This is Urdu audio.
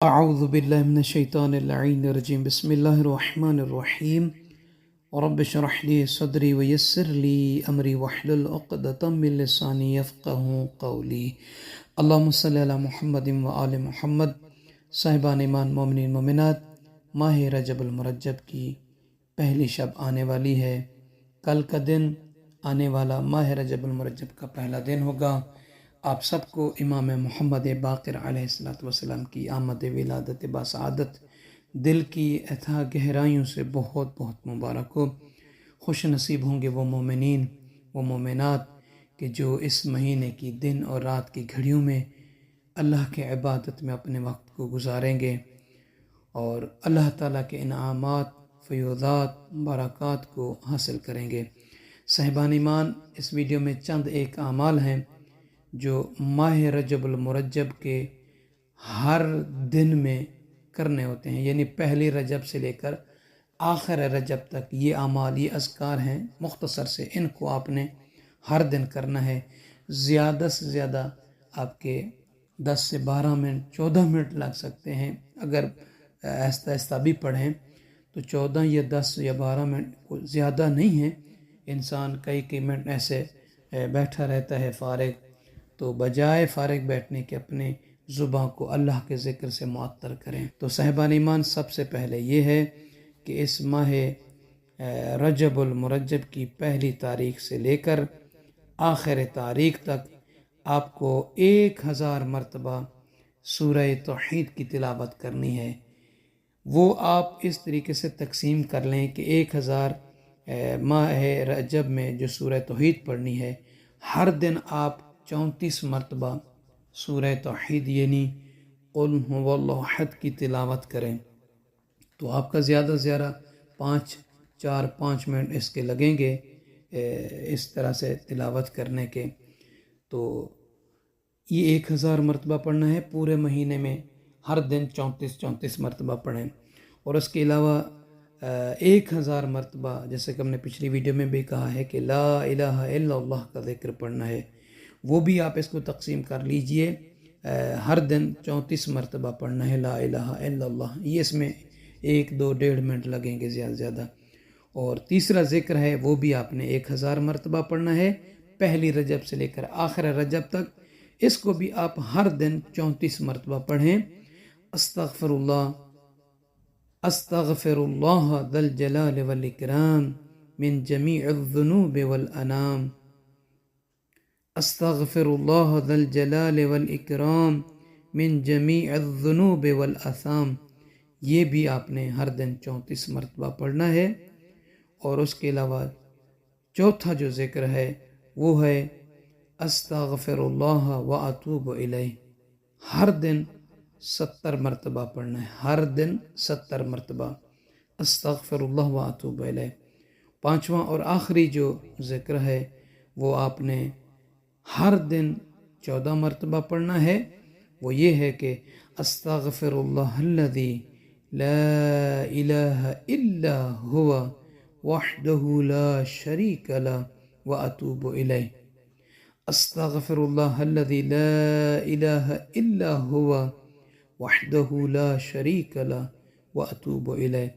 اعوذ باللہ من الشیطان اللعین الرجیم بسم اللہ الرحمن الرحیم رب اشرح لی صدری ویسر لی امری واحلل عقدۃ من لسانی یفقہوا قولی اللہم صلی علی محمد وآل محمد۔ صاحبان ایمان، مومنین مومنات، ماہ رجب المرجب کی پہلی شب آنے والی ہے۔ کل کا دن آنے والا ماہ رجب المرجب کا پہلا دن ہوگا۔ آپ سب کو امام محمد باقر علیہ السلام کی آمد ولادت بسعادت دل کی اتھاہ گہرائیوں سے بہت بہت مبارک ہو۔ خوش نصیب ہوں گے وہ مومنین، وہ مومنات کہ جو اس مہینے کی دن اور رات کی گھڑیوں میں اللہ کے عبادت میں اپنے وقت کو گزاریں گے اور اللہ تعالیٰ کے انعامات، فیوضات، برکات کو حاصل کریں گے۔ صاحبان ایمان، اس ویڈیو میں چند ایک اعمال ہیں جو ماہ رجب المرجب کے ہر دن میں کرنے ہوتے ہیں، یعنی پہلی رجب سے لے کر آخر رجب تک یہ اعمال، یہ اذکار ہیں مختصر سے، ان کو آپ نے ہر دن کرنا ہے۔ زیادہ سے زیادہ آپ کے 10 سے 12 منٹ، 14 منٹ لگ سکتے ہیں، اگر آہستہ آہستہ بھی پڑھیں تو 14 یا 10 یا 12 منٹ کو زیادہ نہیں ہے۔ انسان کئی منٹ ایسے بیٹھا رہتا ہے فارغ، تو بجائے فارغ بیٹھنے کے اپنے زباں کو اللہ کے ذکر سے معطر کریں۔ تو صاحبان ایمان، سب سے پہلے یہ ہے کہ اس ماہ رجب المرجب کی پہلی تاریخ سے لے کر آخر تاریخ تک آپ کو 1000 مرتبہ سورہ توحید کی تلاوت کرنی ہے۔ وہ آپ اس طریقے سے تقسیم کر لیں کہ 1000 ماہ رجب میں جو سورہ توحید پڑھنی ہے، ہر دن آپ 34 مرتبہ سورہ توحید یعنی قل هو اللہ احد کی تلاوت کریں، تو آپ کا زیادہ سے زیادہ 5 منٹ اس کے لگیں گے اس طرح سے تلاوت کرنے کے۔ تو یہ 1000 مرتبہ پڑھنا ہے پورے مہینے میں، ہر دن 34 مرتبہ پڑھیں۔ اور اس کے علاوہ 1000 مرتبہ، جیسے کہ ہم نے پچھلی ویڈیو میں بھی کہا ہے کہ لا الہ الا اللہ کا ذکر پڑھنا ہے، وہ بھی آپ اس کو تقسیم کر لیجئے، ہر دن 34 مرتبہ پڑھنا ہے لا الہ الا اللہ۔ یہ اس میں 1-2-1.5 منٹ لگیں گے زیادہ سے زیادہ۔ اور تیسرا ذکر ہے وہ بھی آپ نے 1000 مرتبہ پڑھنا ہے، پہلی رجب سے لے کر آخر رجب تک۔ اس کو بھی آپ ہر دن 34 مرتبہ پڑھیں۔ استغفر اللہ ذی الجلال والاکرام من جمیع الذنوب والانام، استغفر اللہ ذی الجلال والاکرام من جمیع الذنوب والآثام۔ یہ بھی آپ نے ہر دن 34 مرتبہ پڑھنا ہے۔ اور اس کے علاوہ چوتھا جو ذکر ہے وہ ہے استغفر اللہ واتوب الیہ، ہر دن 70 مرتبہ پڑھنا ہے، ہر دن 70 مرتبہ استغفر اللہ واتوب الیہ۔ پانچواں اور آخری جو ذکر ہے وہ آپ نے ہر دن 14 مرتبہ پڑھنا ہے۔ وہ یہ ہے کہ استغفر اللہ الذی لا الہ الا هو وحدہ لا شریک لہ واتوب الیہ، استغفر اللہ الذی لا الہ الا هو وحدہ لا شریک لہ واتوب الیہ۔